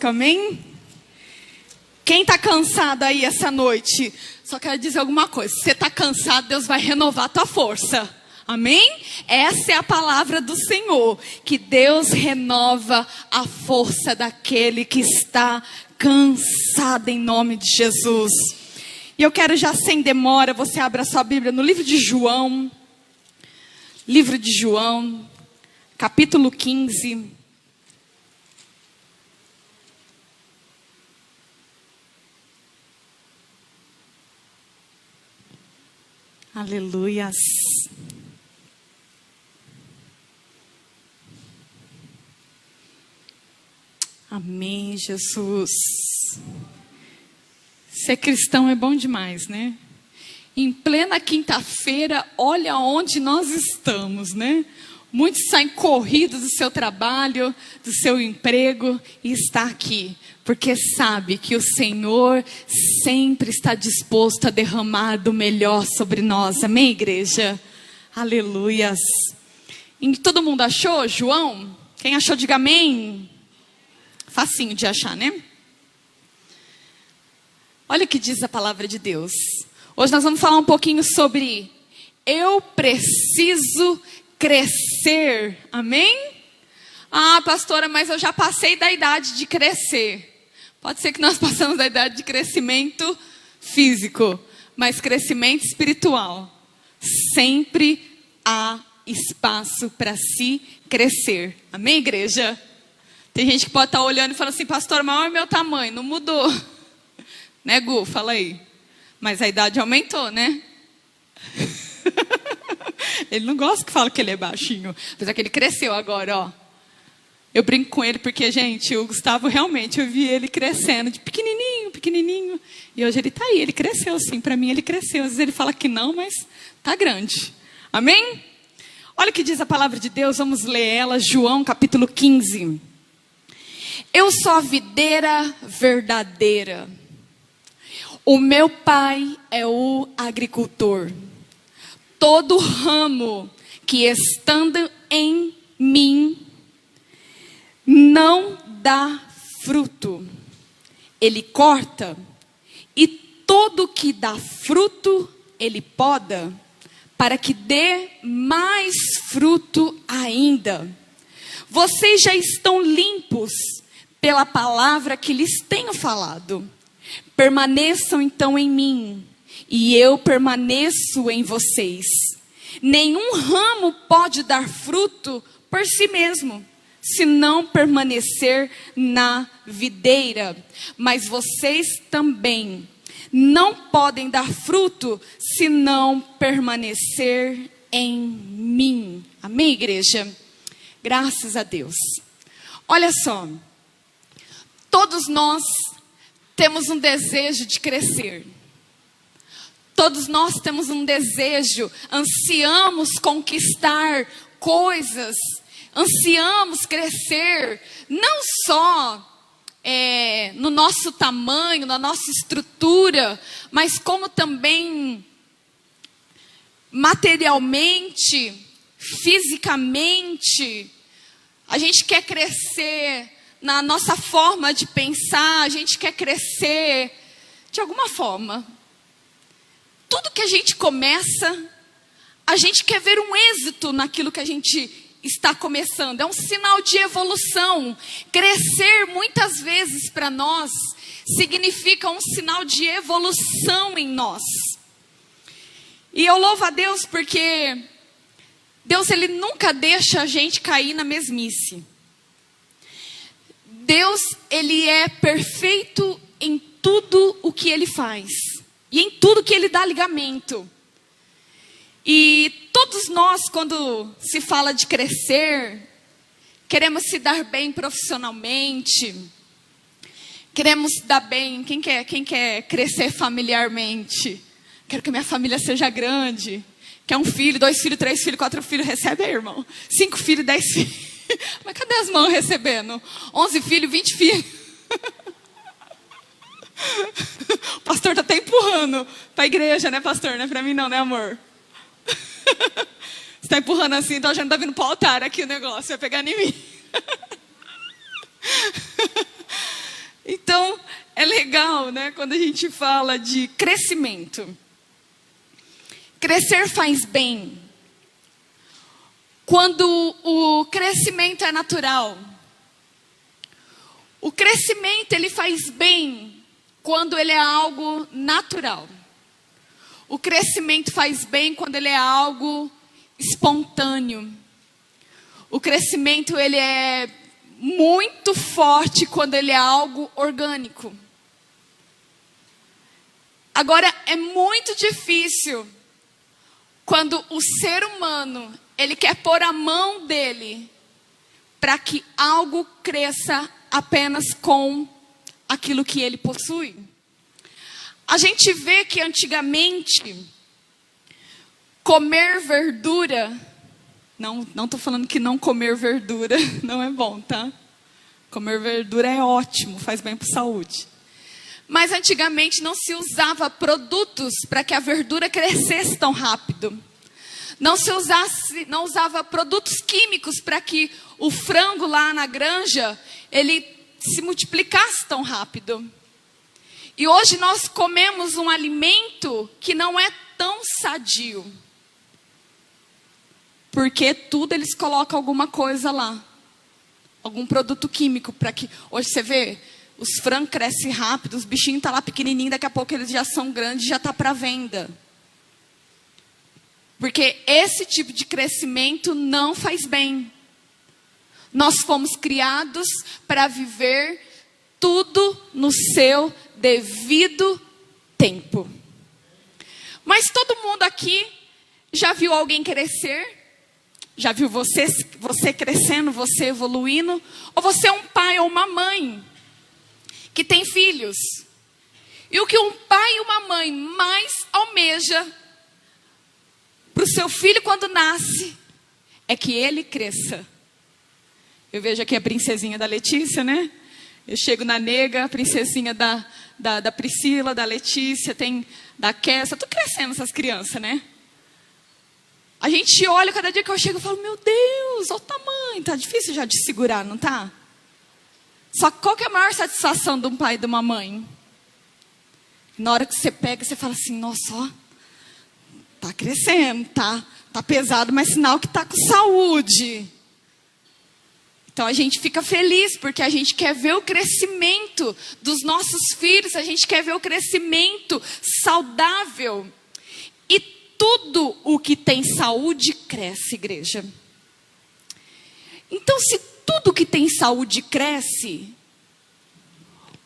conosco, amém? Quem está cansado aí essa noite? Só quero dizer alguma coisa. Se você está cansado, Deus vai renovar a tua força. Amém? Essa é a palavra do Senhor. Que Deus renova a força daquele que está cansado em nome de Jesus. E eu quero já sem demora, você abra a sua Bíblia no livro de João. Livro de João, capítulo 15. Aleluias. Amém, Jesus. Ser cristão é bom demais, né? Em plena quinta-feira, olha onde nós estamos, né? Muitos saem corridos do seu trabalho, do seu emprego e está aqui. Porque sabe que o Senhor sempre está disposto a derramar do melhor sobre nós. Amém, igreja? Aleluias. E todo mundo achou, João? Quem achou, diga amém. Facinho de achar, né? Olha o que diz a palavra de Deus. Hoje nós vamos falar um pouquinho sobre eu preciso crescer. Amém? Ah, pastora, mas eu já passei da idade de crescer. Pode ser que nós passamos da idade de crescimento físico, mas crescimento espiritual. Sempre há espaço para se crescer. Amém, igreja? Tem gente que pode estar olhando e falando assim, pastor, maior é meu tamanho, não mudou. Né, Gu? Fala aí. Mas a idade aumentou, né? Ele não gosta que fala que ele é baixinho. Apesar que ele cresceu agora, ó. Eu brinco com ele porque, gente, o Gustavo realmente, eu vi ele crescendo de pequenininho, pequenininho. E hoje ele está aí, ele cresceu sim. Para mim ele cresceu. Às vezes ele fala que não, mas está grande. Amém? Olha o que diz a palavra de Deus, vamos ler ela. João capítulo 15. Eu sou a videira verdadeira. O meu pai é o agricultor. Todo ramo que estando em mim não dá fruto, ele corta, e todo que dá fruto, ele poda, para que dê mais fruto ainda. Vocês já estão limpos pela palavra que lhes tenho falado. Permaneçam então em mim, e eu permaneço em vocês. Nenhum ramo pode dar fruto por si mesmo, se não permanecer na videira. Mas vocês também não podem dar fruto, se não permanecer em mim. Amém, igreja? Graças a Deus. Olha só, todos nós temos um desejo de crescer. Todos nós temos um desejo, ansiamos conquistar coisas, ansiamos crescer, não só no nosso tamanho, na nossa estrutura, mas como também materialmente, fisicamente. A gente quer crescer na nossa forma de pensar, a gente quer crescer de alguma forma. Tudo que a gente começa, a gente quer ver um êxito naquilo que a gente está começando. É um sinal de evolução. Crescer muitas vezes para nós significa um sinal de evolução em nós. E eu louvo a Deus porque Deus, ele nunca deixa a gente cair na mesmice. Deus, ele é perfeito em tudo o que ele faz. E em tudo que ele dá ligamento. E todos nós, quando se fala de crescer, queremos se dar bem profissionalmente. Queremos se dar bem. Quem quer crescer familiarmente? Quero que minha família seja grande. Quer um filho, 2 filhos, 3 filhos, 4 filhos? Recebe aí, irmão. 5 filhos, 10 filhos. Mas cadê as mãos recebendo? 11 filhos, 20 filhos. O pastor está até empurrando para a igreja, né, pastor? Não é para mim não, né, amor? Você está empurrando assim, então já não está vindo para o altar aqui o negócio. Vai pegar em mim. Então, é legal, né, quando a gente fala de crescimento. Crescer faz bem. Quando o crescimento é natural. O crescimento, ele faz bem quando ele é algo natural. O crescimento faz bem quando ele é algo espontâneo. O crescimento, ele é muito forte quando ele é algo orgânico. Agora, é muito difícil quando o ser humano, ele quer pôr a mão dele para que algo cresça apenas com aquilo que ele possui. A gente vê que antigamente, comer verdura, não estou falando que não comer verdura não é bom, tá? Comer verdura é ótimo, faz bem para a saúde. Mas antigamente não se usava produtos para que a verdura crescesse tão rápido. Não usava produtos químicos para que o frango lá na granja, ele se multiplicasse tão rápido. E hoje nós comemos um alimento que não é tão sadio. Porque tudo eles colocam alguma coisa lá. Algum produto químico para que... Hoje você vê, os frangos crescem rápido, os bichinhos estão lá pequenininhos, daqui a pouco eles já são grandes, já está para venda. Porque esse tipo de crescimento não faz bem. Nós fomos criados para viver tudo no seu devido tempo. Mas todo mundo aqui já viu alguém crescer? Já viu você crescendo, você evoluindo? Ou você é um pai ou uma mãe que tem filhos? E o que um pai e uma mãe mais almeja para o seu filho quando nasce é que ele cresça. Eu vejo aqui a princesinha da Letícia, né? Eu chego na nega, a princesinha da Priscila, da Letícia, tem da Kessa. Tô crescendo essas crianças, né? A gente olha, cada dia que eu chego, eu falo, meu Deus, olha o tamanho. Tá difícil já de segurar, não tá? Só que qual que é a maior satisfação de um pai e de uma mãe? Na hora que você pega, você fala assim, nossa, ó, tá crescendo, tá pesado, mas sinal que tá com saúde. Então a gente fica feliz, porque a gente quer ver o crescimento dos nossos filhos, a gente quer ver o crescimento saudável. E tudo o que tem saúde cresce, igreja. Então, se tudo que tem saúde cresce,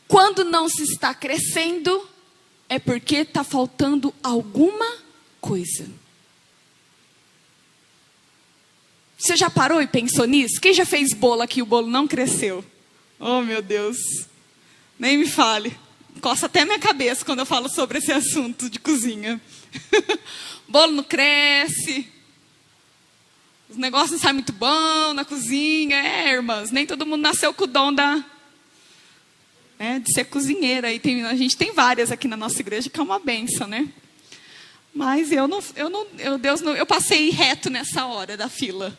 quando não se está crescendo, é porque está faltando alguma coisa. Você já parou e pensou nisso? Quem já fez bolo aqui e o bolo não cresceu? Oh, meu Deus. Nem me fale. Coça até minha cabeça quando eu falo sobre esse assunto de cozinha. Bolo não cresce. Os negócios não saem muito bom na cozinha. Irmãs, nem todo mundo nasceu com o dom de ser cozinheira. E a gente tem várias aqui na nossa igreja que é uma bênção, né? Mas eu passei reto nessa hora da fila.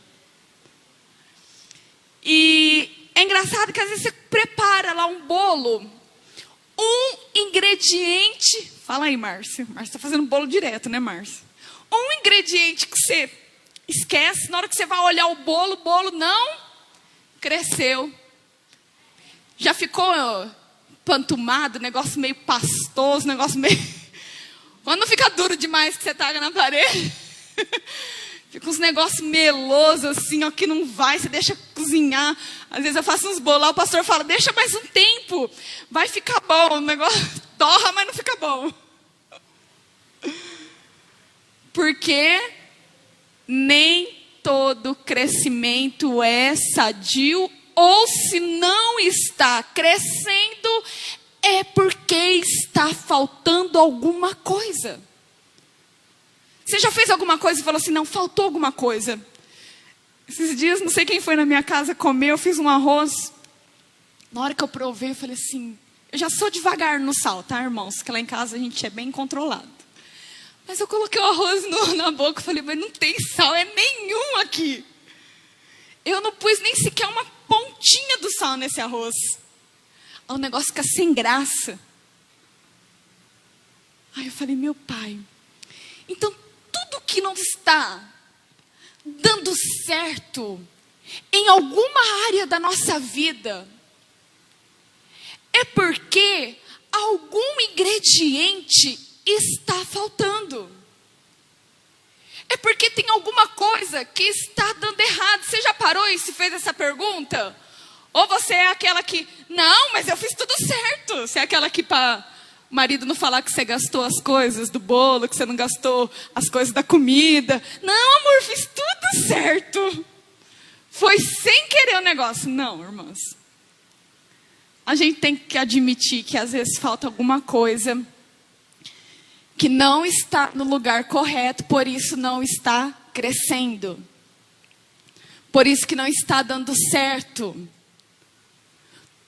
E é engraçado que às vezes você prepara lá um bolo, um ingrediente... Fala aí, Márcia. Márcia está fazendo bolo direto, né, Márcia? Um ingrediente que você esquece, na hora que você vai olhar o bolo não cresceu. Já ficou pantumado, negócio meio pastoso, negócio meio... Quando não fica duro demais que você taca na parede... Fica uns negócios melosos assim, ó, que não vai, você deixa cozinhar. Às vezes eu faço uns bolos lá, o pastor fala, deixa mais um tempo, vai ficar bom. O negócio torra, mas não fica bom. Porque nem todo crescimento é sadio, ou se não está crescendo, é porque está faltando alguma coisa. Você já fez alguma coisa e falou assim, não, faltou alguma coisa? Esses dias, não sei quem foi na minha casa comer, eu fiz um arroz. Na hora que eu provei, eu falei assim, eu já sou devagar no sal, tá, irmãos? Porque lá em casa a gente é bem controlado. Mas eu coloquei o arroz na boca e falei, mas não tem sal, é nenhum aqui. Eu não pus nem sequer uma pontinha do sal nesse arroz. o negócio fica sem graça. Aí eu falei, meu pai, então tudo que não está dando certo em alguma área da nossa vida é porque algum ingrediente está faltando. É porque tem alguma coisa que está dando errado. Você já parou e se fez essa pergunta? Ou você é aquela que, não, mas eu fiz tudo certo. Você é aquela que para o marido não falar que você gastou as coisas do bolo, que você não gastou as coisas da comida. Não, amor, fiz tudo certo. Foi sem querer o negócio. Não, irmãs. A gente tem que admitir que às vezes falta alguma coisa que não está no lugar correto, por isso não está crescendo. Por isso que não está dando certo.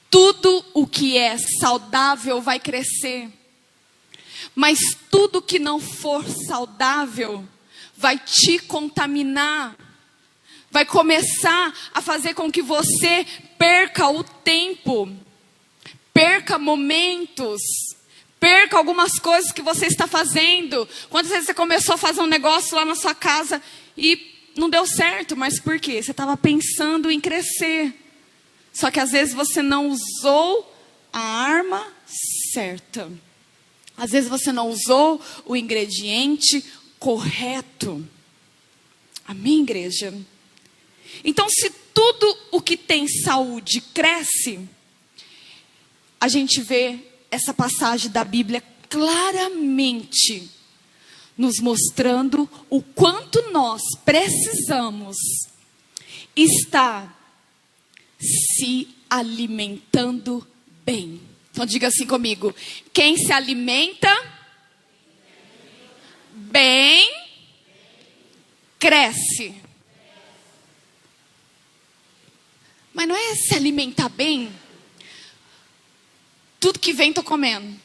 Tudo o que é saudável vai crescer. Mas tudo que não for saudável vai te contaminar. Vai começar a fazer com que você perca o tempo. Perca momentos. Perca algumas coisas que você está fazendo. Quantas vezes você começou a fazer um negócio lá na sua casa e não deu certo? Mas por quê? Você estava pensando em crescer. Só que às vezes você não usou a arma certa. Às vezes você não usou o ingrediente correto. Amém, igreja? Então, se tudo o que tem saúde cresce, a gente vê essa passagem da Bíblia claramente nos mostrando o quanto nós precisamos estar se alimentando bem. Então diga assim comigo: quem se alimenta bem, cresce. Mas não é se alimentar bem, tudo que vem tô comendo.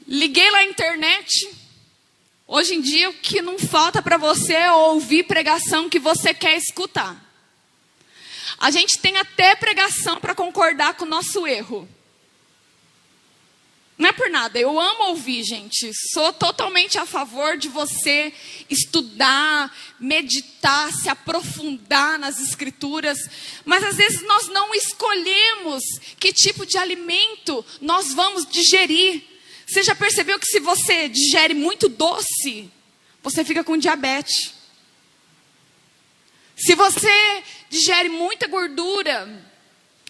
Liguei lá na internet. Hoje em dia o que não falta para você é ouvir pregação que você quer escutar. A gente tem até pregação para concordar com o nosso erro. Não é por nada, eu amo ouvir, gente. Sou totalmente a favor de você estudar, meditar, se aprofundar nas escrituras. Mas às vezes nós não escolhemos que tipo de alimento nós vamos digerir. Você já percebeu que se você digere muito doce, você fica com diabetes? Se você digere muita gordura,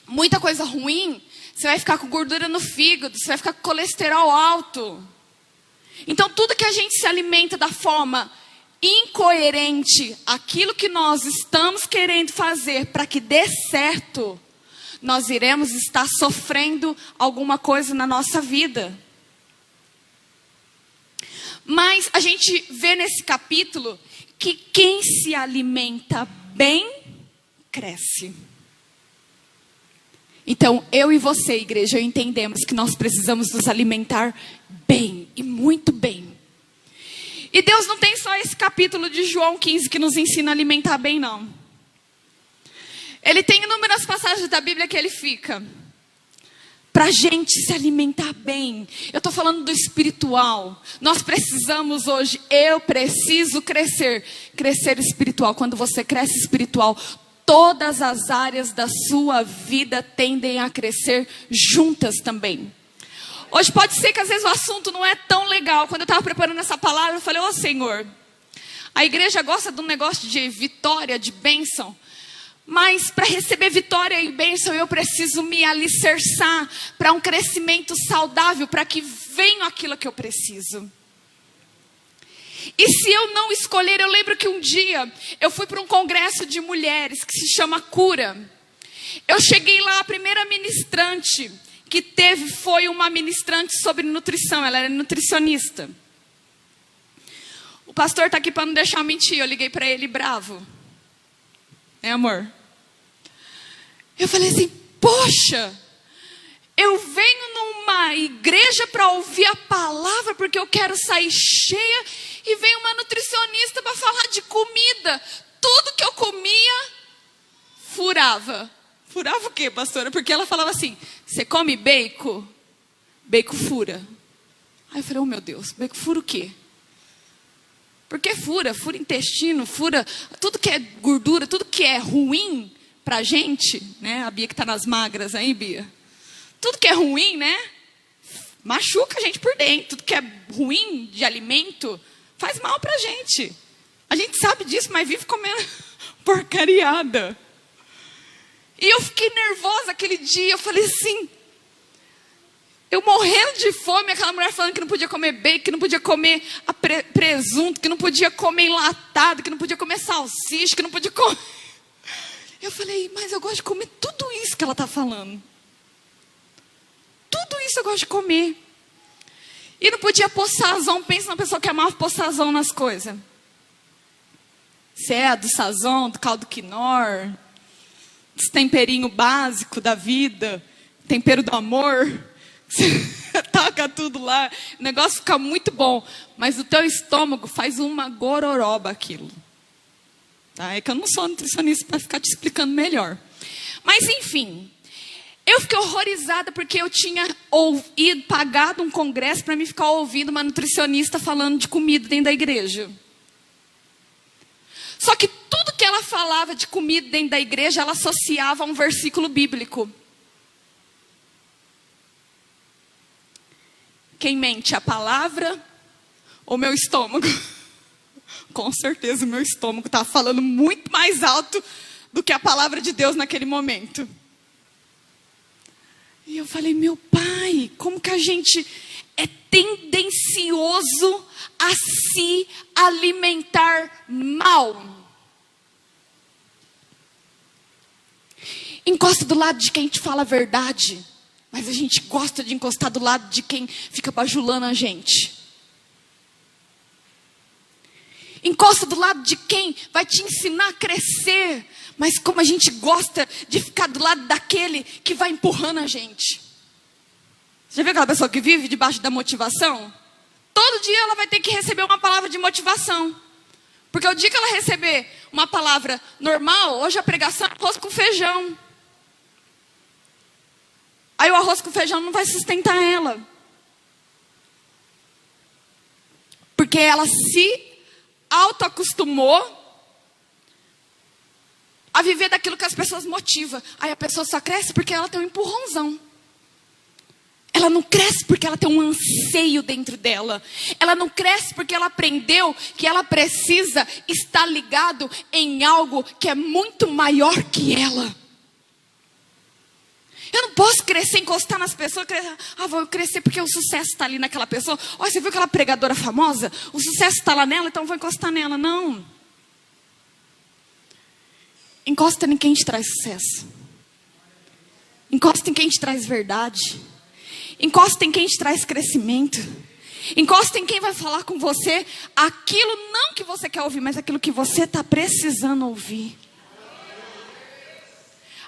muita coisa ruim, você vai ficar com gordura no fígado, você vai ficar com colesterol alto. Então tudo que a gente se alimenta da forma incoerente, aquilo que nós estamos querendo fazer para que dê certo, nós iremos estar sofrendo alguma coisa na nossa vida. Mas a gente vê nesse capítulo que quem se alimenta bem, cresce. Então, eu e você, igreja, entendemos que nós precisamos nos alimentar bem, e muito bem. E Deus não tem só esse capítulo de João 15 que nos ensina a alimentar bem, não. Ele tem inúmeras passagens da Bíblia que ele fica para a gente se alimentar bem. Eu estou falando do espiritual. Nós precisamos hoje, eu preciso crescer. Crescer espiritual. Quando você cresce espiritual, todas as áreas da sua vida tendem a crescer juntas também. Hoje pode ser que às vezes o assunto não é tão legal. Quando eu estava preparando essa palavra, eu falei, ô Senhor, a igreja gosta de um negócio de vitória, de bênção. Mas para receber vitória e bênção, eu preciso me alicerçar para um crescimento saudável, para que venha aquilo que eu preciso. E se eu não escolher, eu lembro que um dia eu fui para um congresso de mulheres que se chama Cura. Eu cheguei lá, a primeira ministrante que teve foi uma ministrante sobre nutrição, ela era nutricionista. O pastor está aqui para não deixar eu mentir, eu liguei para ele bravo. É, amor? Eu falei assim, poxa, eu venho numa igreja para ouvir a palavra porque eu quero sair cheia e vem uma nutricionista para falar de comida. Tudo que eu comia, furava. Furava o quê, pastora? Porque ela falava assim, você come bacon? Bacon fura. Aí eu falei, oh meu Deus, bacon fura o quê? Porque fura intestino, fura tudo que é gordura, tudo que é ruim pra gente, né? A Bia que tá nas magras aí, Bia. Tudo que é ruim, né? Machuca a gente por dentro. Tudo que é ruim de alimento faz mal pra gente. A gente sabe disso, mas vive comendo porcariada. E eu fiquei nervosa aquele dia. Eu falei assim, eu morrendo de fome, aquela mulher falando que não podia comer bacon, que não podia comer presunto, que não podia comer enlatado, que não podia comer salsicha, que não podia comer... Eu falei, mas eu gosto de comer tudo isso que ela está falando. Tudo isso eu gosto de comer. E não podia pôr sazão. Pensa numa pessoa que amava pôr sazão nas coisas. Se é do sazão, do caldo quinor, dos temperinho básico da vida, tempero do amor... Você taca tudo lá, o negócio fica muito bom, mas o teu estômago faz uma gororoba aquilo. Tá? É que eu não sou nutricionista para ficar te explicando melhor. Mas enfim, eu fiquei horrorizada porque eu tinha pagado um congresso para mim ficar ouvindo uma nutricionista falando de comida dentro da igreja. Só que tudo que ela falava de comida dentro da igreja, ela associava a um versículo bíblico. Quem mente, a palavra ou meu estômago? Com certeza o meu estômago estava falando muito mais alto do que a palavra de Deus naquele momento. E eu falei, meu pai, como que a gente é tendencioso a se alimentar mal? Encosta do lado de quem te fala a verdade. Mas a gente gosta de encostar do lado de quem fica bajulando a gente. Encosta do lado de quem vai te ensinar a crescer. Mas como a gente gosta de ficar do lado daquele que vai empurrando a gente. Você já viu aquela pessoa que vive debaixo da motivação? Todo dia ela vai ter que receber uma palavra de motivação. Porque o dia que ela receber uma palavra normal, hoje a pregação é arroz com feijão. Aí o arroz com feijão não vai sustentar ela. Porque ela se autoacostumou a viver daquilo que as pessoas motivam. Aí a pessoa só cresce porque ela tem um empurrãozão. Ela não cresce porque ela tem um anseio dentro dela. Ela não cresce porque ela aprendeu que ela precisa estar ligado em algo que é muito maior que ela. Eu não posso crescer, encostar nas pessoas. Vou crescer porque o sucesso está ali naquela pessoa. Olha, você viu aquela pregadora famosa? O sucesso está lá nela, então vou encostar nela. Não. Encosta em quem te traz sucesso. Encosta em quem te traz verdade. Encosta em quem te traz crescimento. Encosta em quem vai falar com você aquilo não que você quer ouvir, mas aquilo que você está precisando ouvir.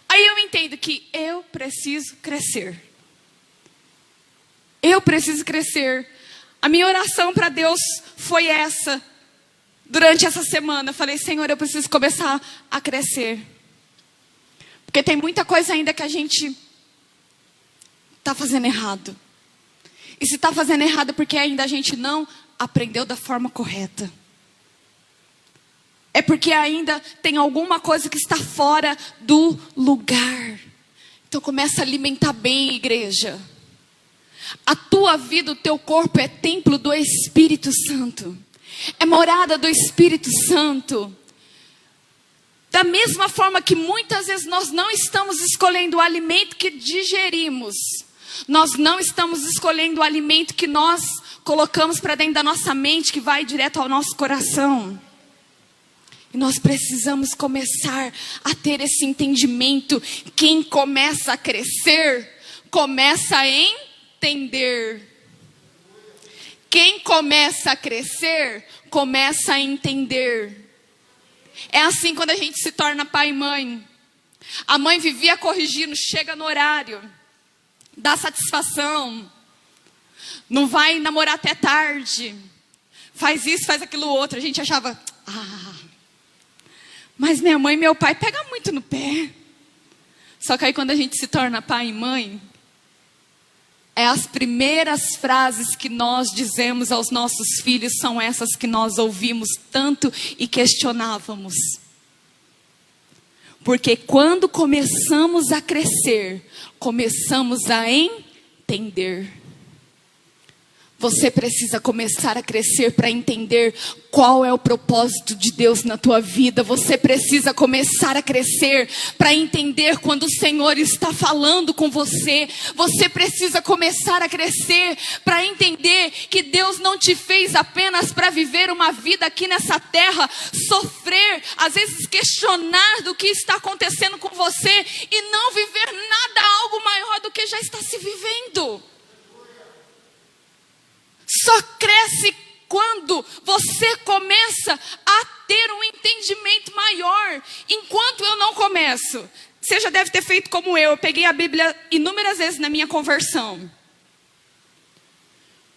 Aí eu entendo que eu preciso crescer. Eu preciso crescer. A minha oração para Deus foi essa. Durante essa semana, eu falei, Senhor, eu preciso começar a crescer. Porque tem muita coisa ainda que a gente está fazendo errado. E se está fazendo errado é porque ainda a gente não aprendeu da forma correta. É porque ainda tem alguma coisa que está fora do lugar. Então começa a alimentar bem, igreja. A tua vida, o teu corpo é templo do Espírito Santo. É morada do Espírito Santo. Da mesma forma que muitas vezes nós não estamos escolhendo o alimento que digerimos. Nós não estamos escolhendo o alimento que nós colocamos para dentro da nossa mente, que vai direto ao nosso coração. E nós precisamos começar a ter esse entendimento. Quem começa a crescer, começa a entender. Quem começa a crescer, começa a entender. É assim quando a gente se torna pai e mãe. A mãe vivia corrigindo, chega no horário, dá satisfação, não vai namorar até tarde, faz isso, faz aquilo outro. A gente achava, mas minha mãe e meu pai pegam muito no pé. Só que aí quando a gente se torna pai e mãe, as primeiras frases que nós dizemos aos nossos filhos são essas que nós ouvimos tanto e questionávamos. Porque quando começamos a crescer, começamos a entender. Você precisa começar a crescer para entender qual é o propósito de Deus na tua vida. Você precisa começar a crescer para entender quando o Senhor está falando com você. Você precisa começar a crescer para entender que Deus não te fez apenas para viver uma vida aqui nessa terra, sofrer, às vezes questionar do que está acontecendo com você e não viver nada, algo maior do que já está se vivendo. Só cresce quando você começa a ter um entendimento maior. Enquanto eu não começo, você já deve ter feito como eu peguei a Bíblia inúmeras vezes na minha conversão.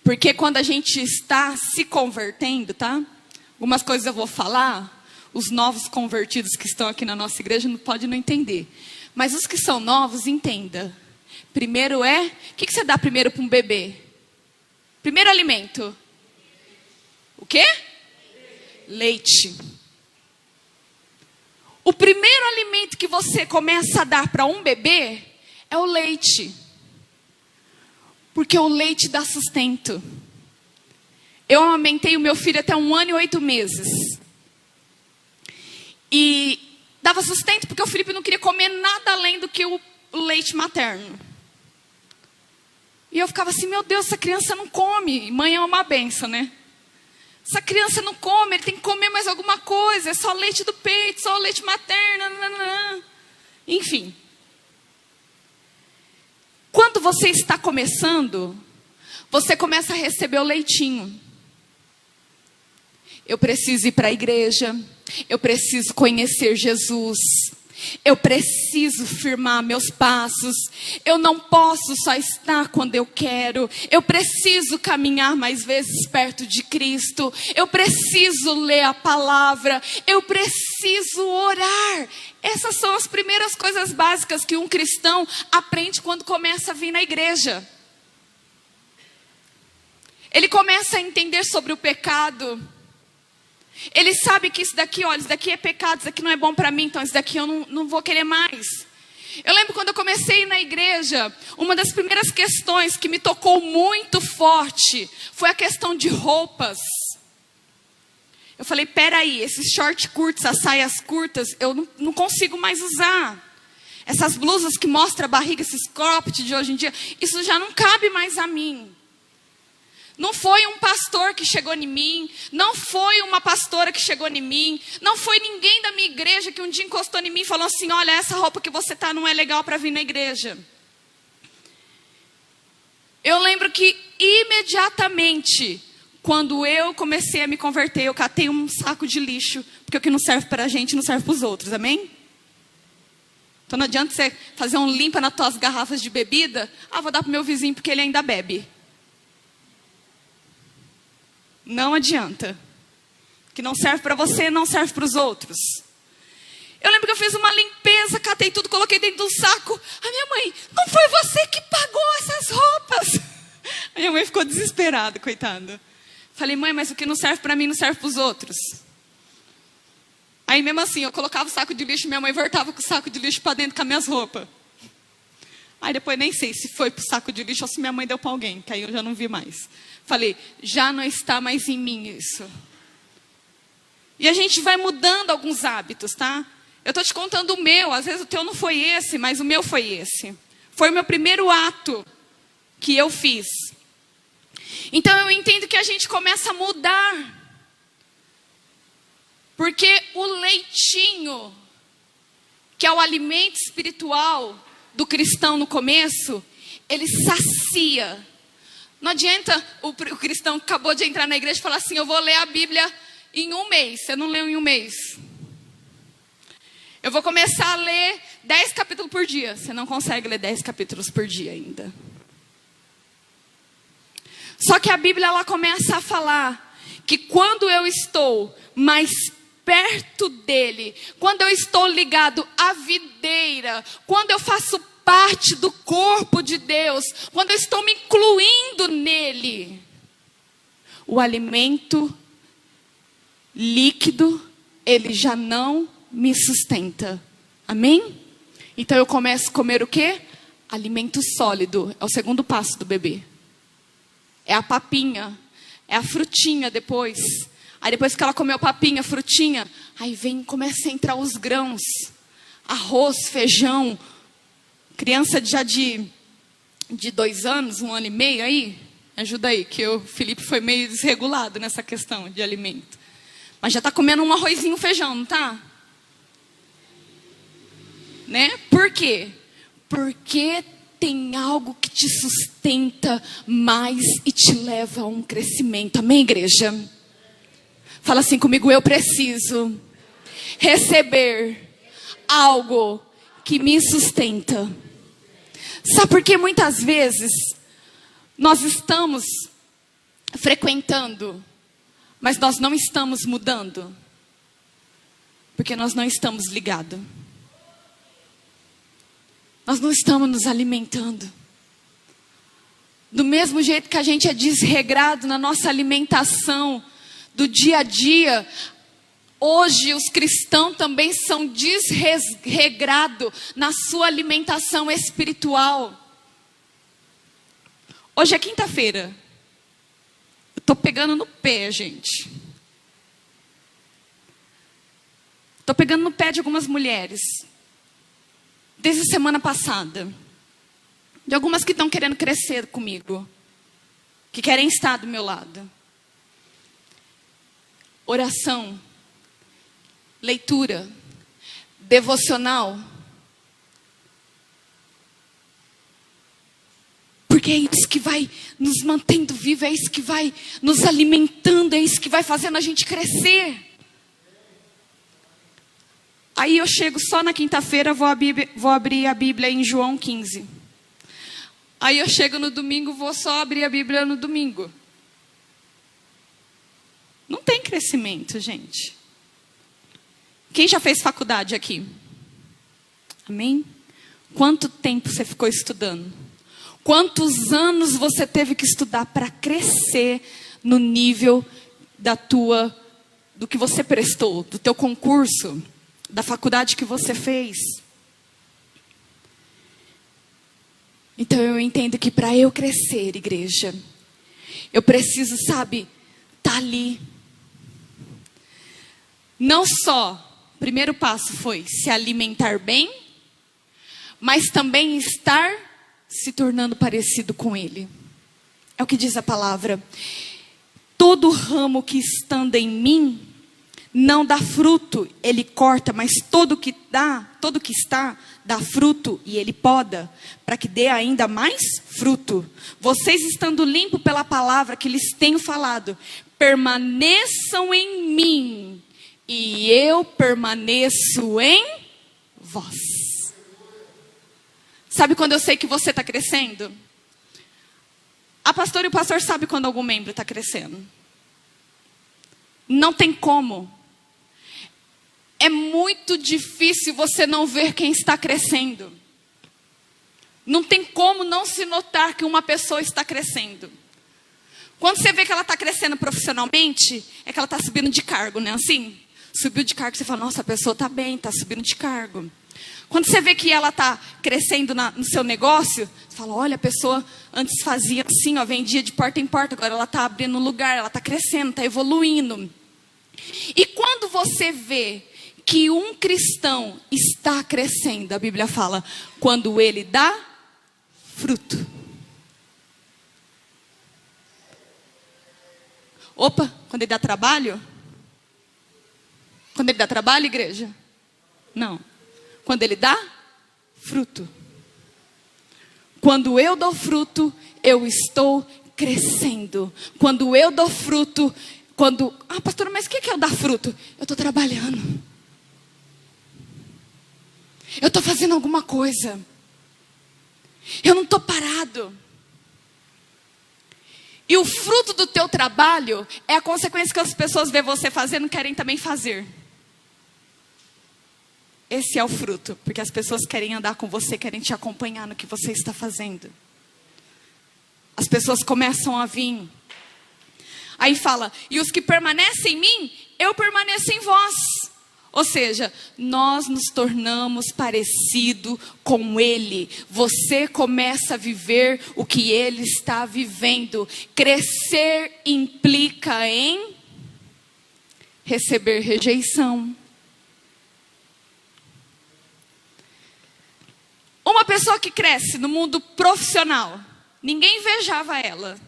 Porque quando a gente está se convertendo, tá? Algumas coisas eu vou falar, os novos convertidos que estão aqui na nossa igreja não podem não entender. Mas os que são novos, entenda. Primeiro o que você dá primeiro para um bebê? Primeiro alimento. O quê? Leite. O primeiro alimento que você começa a dar para um bebê é o leite. Porque o leite dá sustento. Eu amamentei o meu filho até 1 ano e 8 meses. E dava sustento porque o Felipe não queria comer nada além do que o leite materno. E eu ficava assim, meu Deus, essa criança não come. Mãe é uma benção, né? Essa criança não come, ele tem que comer mais alguma coisa. É só leite do peito, só leite materno. Enfim. Quando você está começando, você começa a receber o leitinho. Eu preciso ir para a igreja. Eu preciso conhecer Jesus. Eu preciso firmar meus passos. Eu não posso só estar quando eu quero. Eu preciso caminhar mais vezes perto de Cristo. Eu preciso ler a palavra. Eu preciso orar. Essas são as primeiras coisas básicas que um cristão aprende quando começa a vir na igreja. Ele começa a entender sobre o pecado. Ele sabe que isso daqui, olha, isso daqui é pecado, isso daqui não é bom para mim, então isso daqui eu não vou querer mais. Eu lembro quando eu comecei na igreja, uma das primeiras questões que me tocou muito forte foi a questão de roupas. Eu falei, peraí, esses shorts curtos, as saias curtas, eu não consigo mais usar. Essas blusas que mostram a barriga, esses cropped de hoje em dia, isso já não cabe mais a mim. Não foi um pastor que chegou em mim, não foi uma pastora que chegou em mim, não foi ninguém da minha igreja que um dia encostou em mim e falou assim, olha, essa roupa que você tá não é legal para vir na igreja. Eu lembro que imediatamente, quando eu comecei a me converter, eu catei um saco de lixo, porque o que não serve para a gente não serve para os outros, amém? Então não adianta você fazer um limpa nas tuas garrafas de bebida, vou dar para o meu vizinho porque ele ainda bebe. Não adianta. O que não serve para você, não serve para os outros. Eu lembro que eu fiz uma limpeza, catei tudo, coloquei dentro do saco. A minha mãe, não foi você que pagou essas roupas? A minha mãe ficou desesperada, coitada. Falei, mãe, mas o que não serve para mim, não serve para os outros. Aí mesmo assim, eu colocava o saco de lixo, minha mãe voltava com o saco de lixo para dentro com as minhas roupas. Aí depois nem sei se foi pro saco de lixo ou se minha mãe deu para alguém, que aí eu já não vi mais. Falei, já não está mais em mim isso. E a gente vai mudando alguns hábitos, tá? Eu estou te contando o meu, às vezes o teu não foi esse, mas o meu foi esse. Foi o meu primeiro ato que eu fiz. Então eu entendo que a gente começa a mudar. Porque o leitinho, que é o alimento espiritual do cristão no começo, ele sacia. Não adianta o cristão que acabou de entrar na igreja falar assim, eu vou ler a Bíblia em 1 mês. Você não leu em 1 mês. Eu vou começar a ler 10 capítulos por dia. Você não consegue ler 10 capítulos por dia ainda. Só que a Bíblia ela começa a falar que quando eu estou mais perto dele, quando eu estou ligado à videira, quando eu faço parte do corpo de Deus, quando eu estou me incluindo nele, o alimento líquido, ele já não me sustenta. Amém? Então eu começo a comer o quê? Alimento sólido. É o segundo passo do bebê. É a papinha, é a frutinha depois. Aí depois que ela comeu a papinha, a frutinha, aí começa a entrar os grãos. Arroz, feijão. Criança já de 2 anos, 1 ano e meio aí. Ajuda aí, que o Felipe foi meio desregulado nessa questão de alimento. Mas já está comendo um arrozinho, feijão, não está? Né? Por quê? Porque tem algo que te sustenta mais e te leva a um crescimento. Amém, igreja? Fala assim comigo: eu preciso receber algo que me sustenta. Sabe por que muitas vezes nós estamos frequentando, mas nós não estamos mudando? Porque nós não estamos ligados. Nós não estamos nos alimentando. Do mesmo jeito que a gente é desregrado na nossa alimentação do dia a dia, hoje os cristãos também são desregrados na sua alimentação espiritual. Hoje é quinta-feira. Eu estou pegando no pé, gente. Estou pegando no pé de algumas mulheres. Desde a semana passada. De algumas que estão querendo crescer comigo. Que querem estar do meu lado. Oração. Leitura. Devocional. Porque é isso que vai nos mantendo vivos. É isso que vai nos alimentando. É isso que vai fazendo a gente crescer. Aí eu chego só na quinta-feira, vou abrir a Bíblia em João 15. Aí eu chego no domingo, vou só abrir a Bíblia no domingo. Não tem crescimento, gente. Quem já fez faculdade aqui? Amém? Quanto tempo você ficou estudando? Quantos anos você teve que estudar para crescer no nível do que você prestou, do teu concurso? Da faculdade que você fez. Então eu entendo que para eu crescer, igreja, eu preciso, estar ali. Não só, o primeiro passo foi se alimentar bem, mas também estar se tornando parecido com Ele. É o que diz a palavra. Todo ramo que estando em mim não dá fruto, ele corta, mas todo que está, dá fruto e ele poda, para que dê ainda mais fruto. Vocês estando limpos pela palavra que lhes tenho falado, permaneçam em mim, e eu permaneço em vós. Sabe quando eu sei que você está crescendo? A pastora e o pastor sabem quando algum membro está crescendo. Não tem como. É muito difícil você não ver quem está crescendo. Não tem como não se notar que uma pessoa está crescendo. Quando você vê que ela está crescendo profissionalmente, é que ela está subindo de cargo, né? Assim, subiu de cargo, você fala, nossa, a pessoa está bem, está subindo de cargo. Quando você vê que ela está crescendo no seu negócio, você fala, olha, a pessoa antes fazia assim, vendia de porta em porta, agora ela está abrindo lugar, ela está crescendo, está evoluindo. E quando você vê que um cristão está crescendo, a Bíblia fala, quando ele dá fruto. Opa, quando ele dá trabalho? Quando ele dá trabalho, igreja? Não. Quando ele dá fruto. Quando eu dou fruto, eu estou crescendo. Quando eu dou fruto, pastora, mas o que é eu dar fruto? Eu estou trabalhando. Eu estou fazendo alguma coisa. Eu não estou parado. E o fruto do teu trabalho é a consequência que as pessoas veem você fazendo e querem também fazer. Esse é o fruto, porque as pessoas querem andar com você, querem te acompanhar no que você está fazendo. As pessoas começam a vir. Aí fala, e os que permanecem em mim, eu permaneço em vós. Ou seja, nós nos tornamos parecido com Ele. Você começa a viver o que Ele está vivendo. Crescer implica em receber rejeição. Uma pessoa que cresce no mundo profissional, ninguém invejava ela.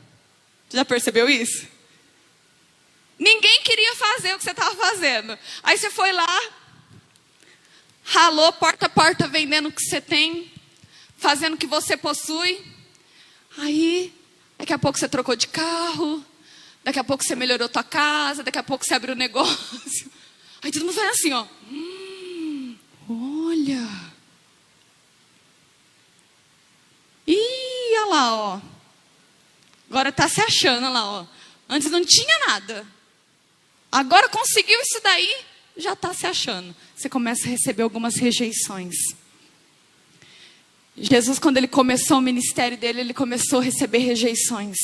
Já percebeu isso? Ninguém queria fazer o que você estava fazendo. Aí você foi lá, ralou porta a porta vendendo o que você tem, fazendo o que você possui. Aí, daqui a pouco você trocou de carro, daqui a pouco você melhorou tua casa, daqui a pouco você abriu um negócio. Aí todo mundo vai assim, ó. Olha. Ih, olha lá, ó. Agora tá se achando, olha lá, ó. Antes não tinha nada. Agora conseguiu isso daí, já está se achando. Você começa a receber algumas rejeições. Jesus, quando ele começou o ministério dele, ele começou a receber rejeições.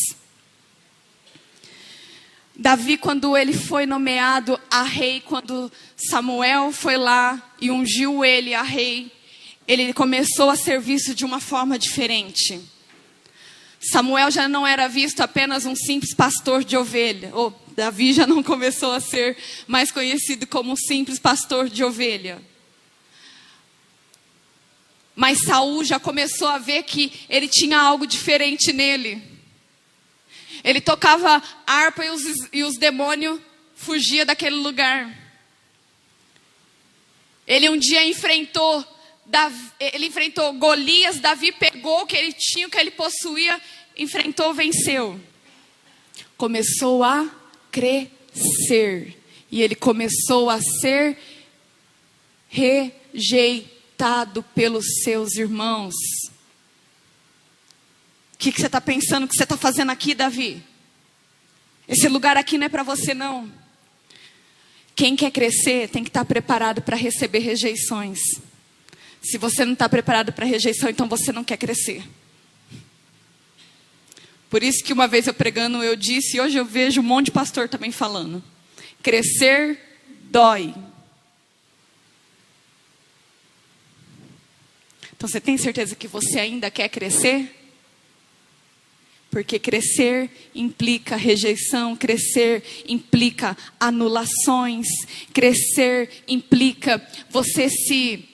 Davi, quando ele foi nomeado a rei, quando Samuel foi lá e ungiu ele a rei, ele começou a ser visto de uma forma diferente. Samuel já não era visto apenas um simples pastor de ovelha. Davi já não começou a ser mais conhecido como um simples pastor de ovelha. Mas Saul já começou a ver que ele tinha algo diferente nele. Ele tocava harpa e os demônios fugiam daquele lugar. Ele um dia enfrentou Golias. Davi pegou o que ele tinha, o que ele possuía, enfrentou, venceu. Começou a crescer. E ele começou a ser rejeitado pelos seus irmãos. O que você está pensando? O que você está fazendo aqui, Davi? Esse lugar aqui não é para você, não. Quem quer crescer tem que estar preparado para receber rejeições. Se você não está preparado para rejeição, então você não quer crescer. Por isso que uma vez eu pregando, eu disse, e hoje eu vejo um monte de pastor também falando. Crescer dói. Então você tem certeza que você ainda quer crescer? Porque crescer implica rejeição, crescer implica anulações, crescer implica você se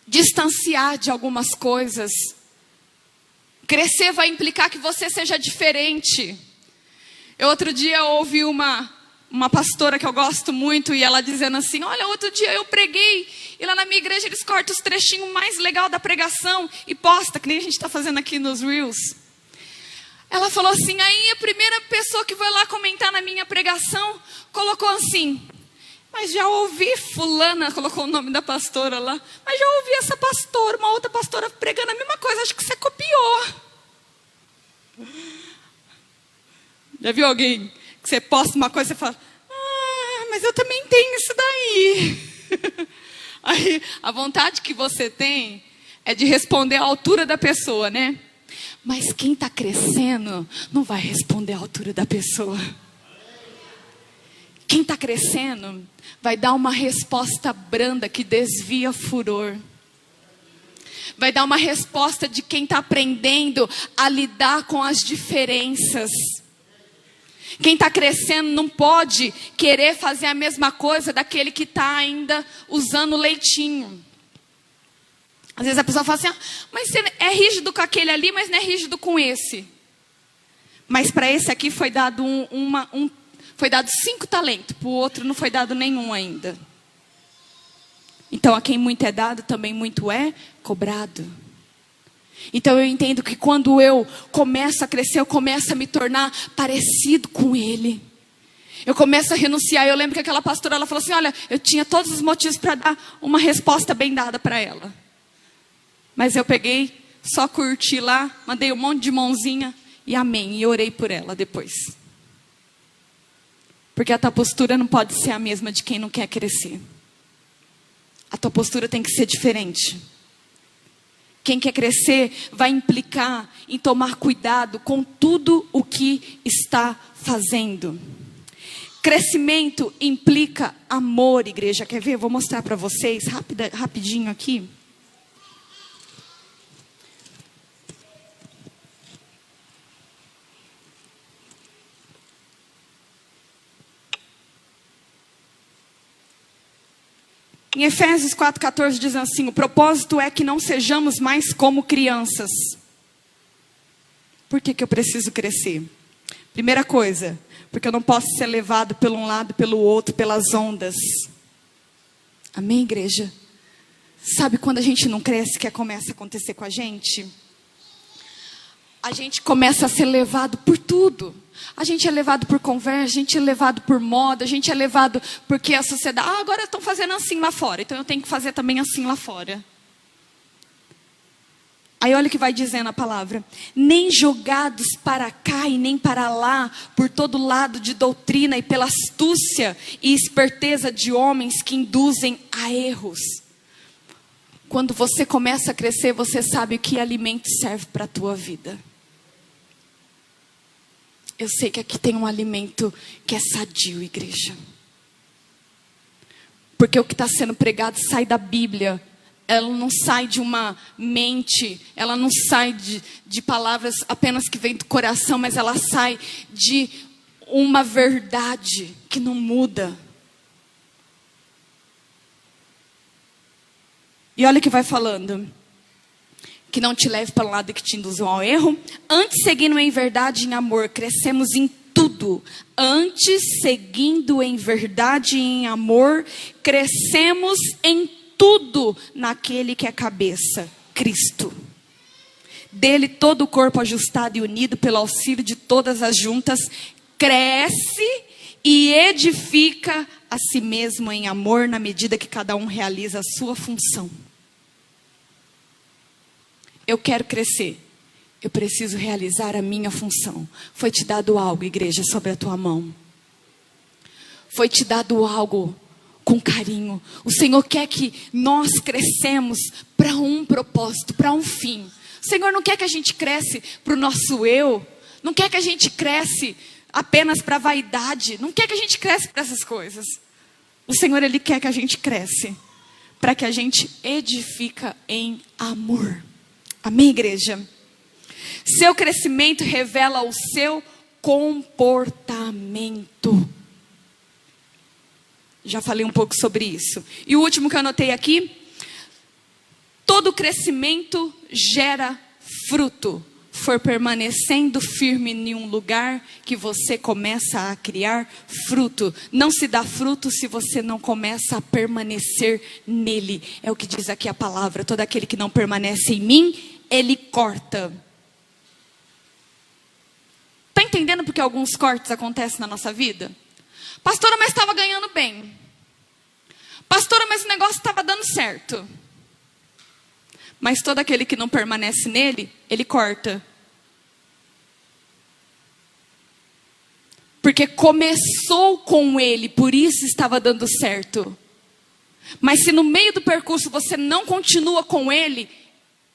distanciar de algumas coisas. Crescer vai implicar que você seja diferente. Outro dia eu ouvi uma pastora que eu gosto muito, e ela dizendo assim, olha, outro dia eu preguei, e lá na minha igreja eles cortam os trechinhos mais legais da pregação e posta, que nem a gente está fazendo aqui nos Reels. Ela falou assim, aí a primeira pessoa que foi lá comentar na minha pregação, colocou assim, mas já ouvi fulana, colocou o nome da pastora lá, mas já ouvi essa pastora, uma outra pastora pregando a mesma coisa, acho que você copiou. Já viu alguém que você posta uma coisa e você fala, mas eu também tenho isso daí. Aí a vontade que você tem é de responder à altura da pessoa, né? Mas quem está crescendo não vai responder à altura da pessoa. Quem está crescendo vai dar uma resposta branda que desvia furor. Vai dar uma resposta de quem está aprendendo a lidar com as diferenças. Quem está crescendo não pode querer fazer a mesma coisa daquele que está ainda usando leitinho. Às vezes a pessoa fala assim, mas você é rígido com aquele ali, mas não é rígido com esse. Mas para esse aqui foi dado foi dado 5 talentos, para o outro não foi dado nenhum ainda. Então a quem muito é dado, também muito é cobrado. Então eu entendo que quando eu começo a crescer, eu começo a me tornar parecido com Ele. Eu começo a renunciar. Eu lembro que aquela pastora, ela falou assim, olha, eu tinha todos os motivos para dar uma resposta bem dada para ela. Mas eu peguei, só curti lá, mandei um monte de mãozinha e amém. E orei por ela depois. Porque a tua postura não pode ser a mesma de quem não quer crescer. A tua postura tem que ser diferente. Quem quer crescer vai implicar em tomar cuidado com tudo o que está fazendo. Crescimento implica amor, igreja. Quer ver? Eu vou mostrar para vocês rapidinho aqui. Em Efésios 4,14 diz assim: o propósito é que não sejamos mais como crianças. Por que eu preciso crescer? Primeira coisa, porque eu não posso ser levado pelo um lado, pelo outro, pelas ondas. Amém, igreja? Sabe quando a gente não cresce, o que começa a acontecer com a gente? A gente começa a ser levado por tudo. A gente é levado por conversa, a gente é levado por moda, a gente é levado porque a sociedade... agora estão fazendo assim lá fora, então eu tenho que fazer também assim lá fora. Aí olha o que vai dizendo a palavra. Nem jogados para cá e nem para lá, por todo lado de doutrina e pela astúcia e esperteza de homens que induzem a erros. Quando você começa a crescer, você sabe que alimento serve para a tua vida. Eu sei que aqui tem um alimento que é sadio, igreja. Porque o que está sendo pregado sai da Bíblia. Ela não sai de uma mente, ela não sai de palavras apenas que vêm do coração, mas ela sai de uma verdade que não muda. E olha o que vai falando. Que não te leve para um lado que te induzam ao erro. Antes, seguindo em verdade e em amor, crescemos em tudo. Antes, seguindo em verdade e em amor, crescemos em tudo naquele que é cabeça, Cristo. Dele todo o corpo ajustado e unido pelo auxílio de todas as juntas, cresce e edifica a si mesmo em amor, na medida que cada um realiza a sua função. Eu quero crescer. Eu preciso realizar a minha função. Foi te dado algo, igreja, sobre a tua mão. Foi te dado algo com carinho. O Senhor quer que nós crescemos para um propósito, para um fim. O Senhor não quer que a gente cresça para o nosso eu. Não quer que a gente cresça apenas para a vaidade. Não quer que a gente cresça para essas coisas. O Senhor, Ele quer que a gente cresça para que a gente edifica em amor. Amém, igreja? Seu crescimento revela o seu comportamento. Já falei um pouco sobre isso. E o último que eu anotei aqui. Todo crescimento gera fruto. For permanecendo firme em um lugar que você começa a criar fruto. Não se dá fruto se você não começa a permanecer nele. É o que diz aqui a palavra. Todo aquele que não permanece em mim, ele corta. Está entendendo porque alguns cortes acontecem na nossa vida? Pastora, mas estava ganhando bem. Pastora, mas o negócio estava dando certo. Mas todo aquele que não permanece nele, ele corta. Porque começou com ele, por isso estava dando certo. Mas se no meio do percurso você não continua com ele,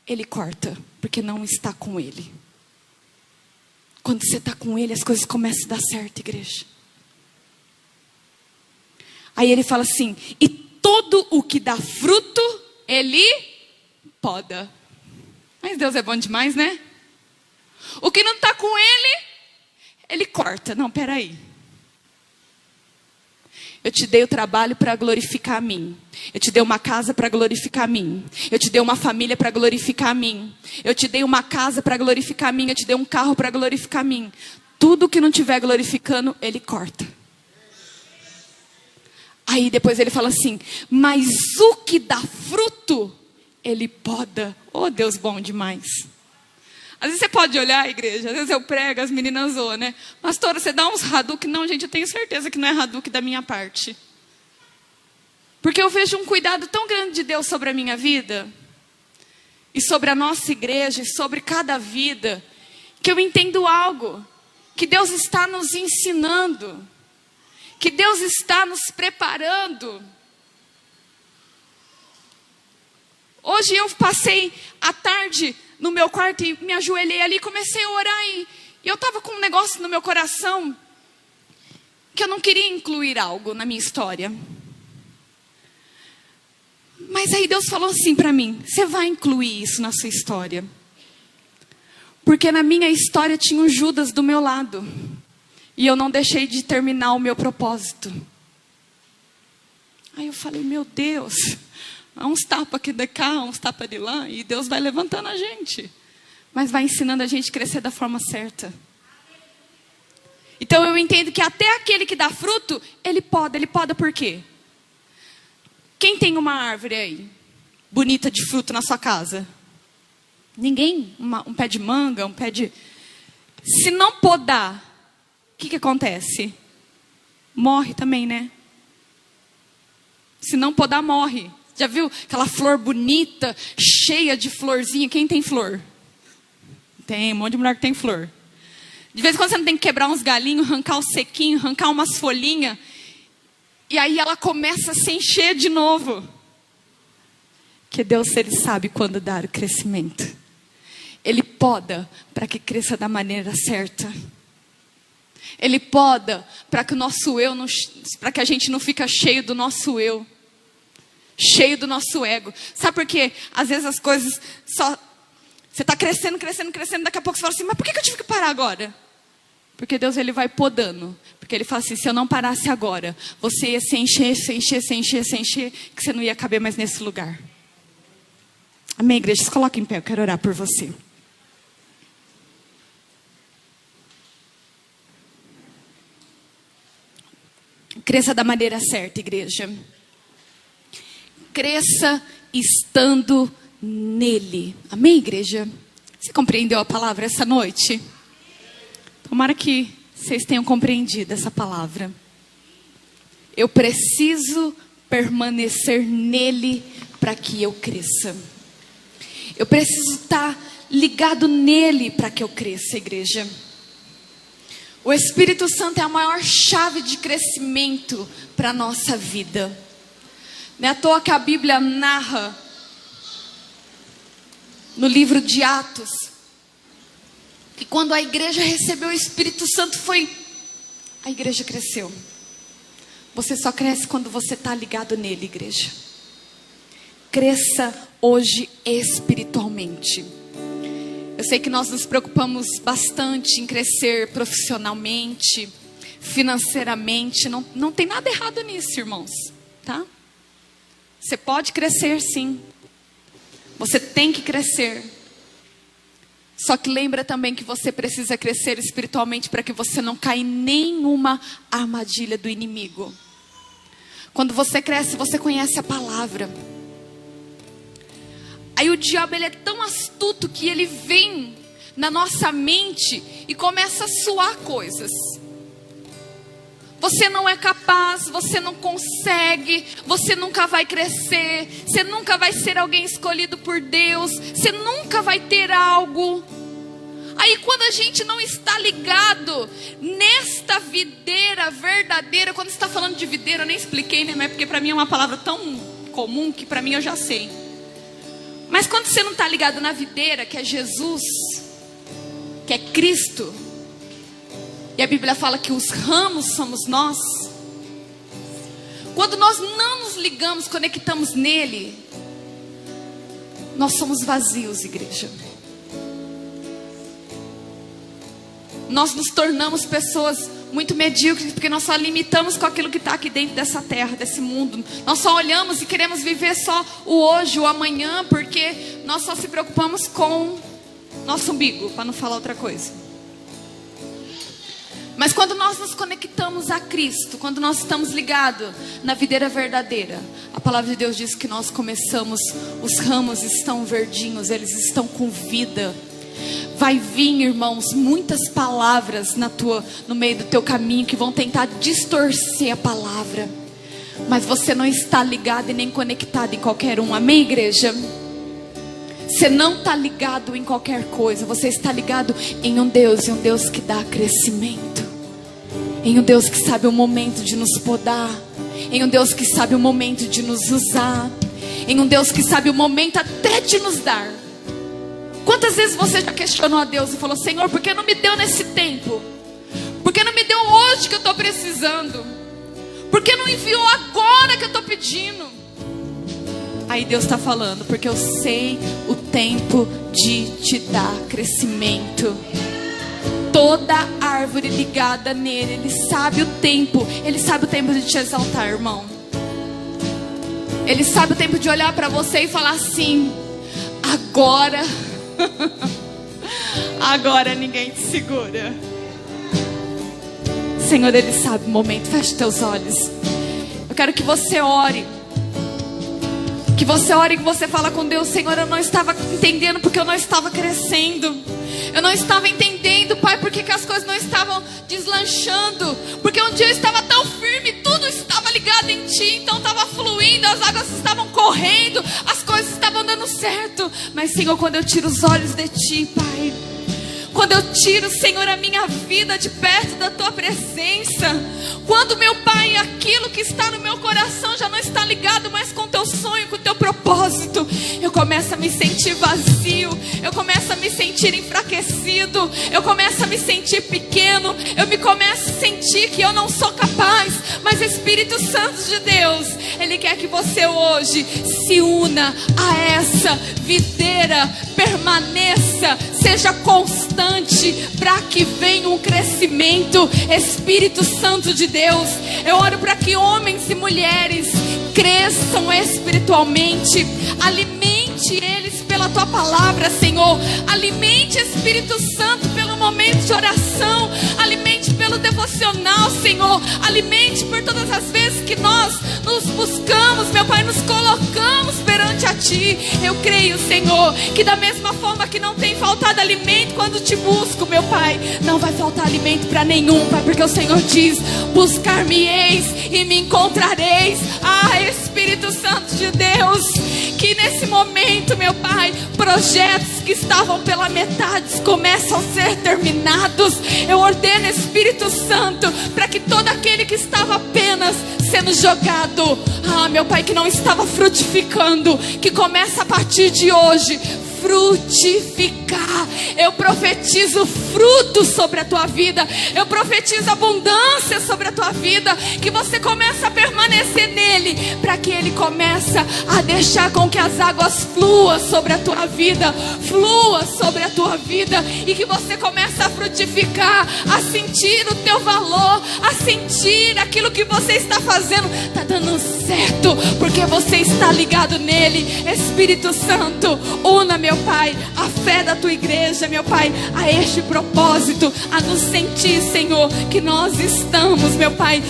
ele corta, porque não está com ele. Quando você está com ele, as coisas começam a dar certo, igreja. Aí ele fala assim: e todo o que dá fruto, ele poda. Mas Deus é bom demais, né? O que não está com ele, ele corta. Não, peraí. Eu te dei o trabalho para glorificar a mim. Eu te dei uma casa para glorificar a mim. Eu te dei uma família para glorificar a mim. Eu te dei uma casa para glorificar a mim. Eu te dei um carro para glorificar a mim. Tudo que não estiver glorificando, ele corta. Aí depois ele fala assim: mas o que dá fruto, ele poda. Oh, Deus bom demais. Às vezes você pode olhar, igreja, às vezes eu prego, as meninas zoam, né? Pastora, você dá uns Hadouken? Não, gente, eu tenho certeza que não é Hadouken da minha parte. Porque eu vejo um cuidado tão grande de Deus sobre a minha vida, e sobre a nossa igreja, e sobre cada vida, que eu entendo algo, que Deus está nos ensinando, que Deus está nos preparando. Hoje eu passei a tarde no meu quarto e me ajoelhei ali, comecei a orar e eu estava com um negócio no meu coração que eu não queria incluir algo na minha história. Mas aí Deus falou assim para mim: você vai incluir isso na sua história. Porque na minha história tinha um Judas do meu lado. E eu não deixei de terminar o meu propósito. Aí eu falei: meu Deus, há uns tapas aqui de cá, uns tapas de lá. E Deus vai levantando a gente. Mas vai ensinando a gente a crescer da forma certa. Então eu entendo que até aquele que dá fruto, ele poda por quê? Quem tem uma árvore aí, bonita de fruto na sua casa? Ninguém? Um pé de manga, um pé de... Se não podar, o que acontece? Morre também, né? Se não podar, morre. Já viu aquela flor bonita, cheia de florzinha? Quem tem flor? Tem um monte de mulher que tem flor. De vez em quando você não tem que quebrar uns galinhos, arrancar o sequinho, arrancar umas folhinhas. E aí ela começa a se encher de novo. Que Deus, Ele sabe quando dar o crescimento. Ele poda para que cresça da maneira certa. Ele poda para que o nosso eu, para que a gente não fica cheio do nosso eu. Cheio do nosso ego. Sabe por quê? Às vezes as coisas só... Você está crescendo, daqui a pouco você fala assim: mas por que eu tive que parar agora? Porque Deus, Ele vai podando. Porque Ele fala assim: se eu não parasse agora, você ia se encher, que você não ia caber mais nesse lugar. Amém, igreja? Se coloca em pé, eu quero orar por você. Cresça da maneira certa, igreja. Cresça estando nele. Amém, igreja? Você compreendeu a palavra essa noite? Tomara que vocês tenham compreendido essa palavra. Eu preciso permanecer nele para que eu cresça. Eu preciso estar ligado nele para que eu cresça, igreja. O Espírito Santo é a maior chave de crescimento para a nossa vida. Não é à toa que a Bíblia narra no livro de Atos que quando a igreja recebeu o Espírito Santo a igreja cresceu. Você só cresce quando você está ligado nele, igreja. Cresça hoje espiritualmente. Eu sei que nós nos preocupamos bastante em crescer profissionalmente, financeiramente. Não tem nada errado nisso, irmãos, tá? Você pode crescer, sim. Você tem que crescer. Só que lembra também que você precisa crescer espiritualmente para que você não caia em nenhuma armadilha do inimigo. Quando você cresce, você conhece a palavra. Aí o diabo, ele é tão astuto que ele vem na nossa mente e começa a suar coisas. Você não é capaz, você não consegue, você nunca vai crescer, você nunca vai ser alguém escolhido por Deus, você nunca vai ter algo. Aí quando a gente não está ligado nesta videira verdadeira, quando você está falando de videira, eu nem expliquei, né? Mas porque para mim é uma palavra tão comum que para mim eu já sei. Mas quando você não está ligado na videira, que é Jesus, que é Cristo, e a Bíblia fala que os ramos somos nós. Quando nós não nos ligamos, conectamos nele, nós somos vazios, igreja. Nós nos tornamos pessoas muito medíocres, porque nós só limitamos com aquilo que está aqui dentro dessa terra, desse mundo. Nós só olhamos e queremos viver só o hoje, o amanhã, porque nós só se preocupamos com nosso umbigo, para não falar outra coisa. Mas quando nós nos conectamos a Cristo, quando nós estamos ligados na videira verdadeira, a palavra de Deus diz que nós começamos, os ramos estão verdinhos, eles estão com vida. Vai vir, irmãos, muitas palavras no meio do teu caminho que vão tentar distorcer a palavra. Mas você não está ligado e nem conectado em qualquer um. Amém, igreja? Você não está ligado em qualquer coisa. Você está ligado em um Deus, e um Deus que dá crescimento, em um Deus que sabe o momento de nos podar, em um Deus que sabe o momento de nos usar, em um Deus que sabe o momento até de nos dar. Quantas vezes você já questionou a Deus e falou: Senhor, por que não me deu nesse tempo? Por que não me deu hoje que eu estou precisando? Por que não enviou agora que eu estou pedindo? Aí Deus está falando: porque eu sei o tempo de te dar crescimento. Toda árvore ligada nele, Ele sabe o tempo. Ele sabe o tempo de te exaltar, irmão. Ele sabe o tempo de olhar para você e falar assim: agora, agora ninguém te segura. Senhor, Ele sabe o momento. Feche teus olhos. Eu quero que você ore. Que você ore, que você fala com Deus: Senhor, eu não estava entendendo porque eu não estava crescendo. Eu não estava entendendo, Pai, porque que as coisas não estavam deslanchando. Porque um dia eu estava tão firme, tudo estava ligado em Ti, então estava fluindo, as águas estavam correndo, as coisas estavam dando certo. Mas, Senhor, quando eu tiro os olhos de Ti, Pai, quando eu tiro, Senhor, a minha vida de perto da Tua presença, quando, meu Pai, aquilo que está no meu coração já não está ligado mais com o Teu sonho, com o Teu propósito, eu começo a me sentir vazio, eu começo a me sentir enfraquecido, eu começo a me sentir pequeno, eu me começo a sentir que eu não sou capaz. Mas o Espírito Santo de Deus, Ele quer que você hoje se una a essa videira, permaneça, seja constante, para que venha um crescimento. Espírito Santo de Deus, eu oro para que homens e mulheres cresçam espiritualmente. Alimente eles pela Tua palavra, Senhor. Alimente, Espírito Santo, pelo momento de oração. Alimente pelo devocional, Senhor. Alimente por todas as vezes que nós nos buscamos, meu Pai, nos colocamos perante a Ti. Eu creio, Senhor, que da mesma forma que não tem faltado alimento quando Te busco, meu Pai, não vai faltar alimento para nenhum, Pai, porque o Senhor diz: buscar-me-eis e me encontrareis. Ah, Espírito Santo de Deus, que nesse momento, meu Pai, projetos que estavam pela metade começam a ser terminados. Eu ordeno, Espírito Santo, para que todo aquele que estava apenas sendo jogado, meu Pai, que não estava frutificando, que começa a partir de hoje frutificar. Eu profetizo fruto sobre a tua vida. Eu profetizo abundância sobre a tua vida. Que você comece a permanecer nele, para que ele comece a deixar com que as águas fluam sobre a tua vida. Flua sobre a tua vida. E que você comece a frutificar, a sentir o teu valor, a sentir aquilo que você está fazendo está dando certo, porque você está ligado nele. Espírito Santo, una, meu Pai, a fé da tua igreja, meu Pai, a este propósito, a nos sentir, Senhor, que nós estamos, meu Pai,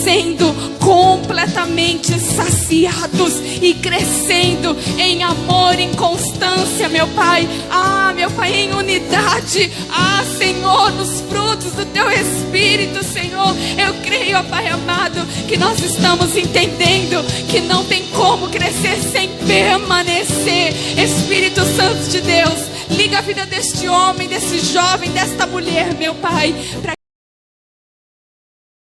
sendo completamente saciados e crescendo em amor, em constância, meu Pai. Meu Pai, em unidade. Senhor, nos frutos do teu Espírito, Senhor. Eu creio, ó Pai amado, que nós estamos entendendo que não tem como crescer sem permanecer. Espírito Santo de Deus, liga a vida deste homem, desse jovem, desta mulher, meu Pai, para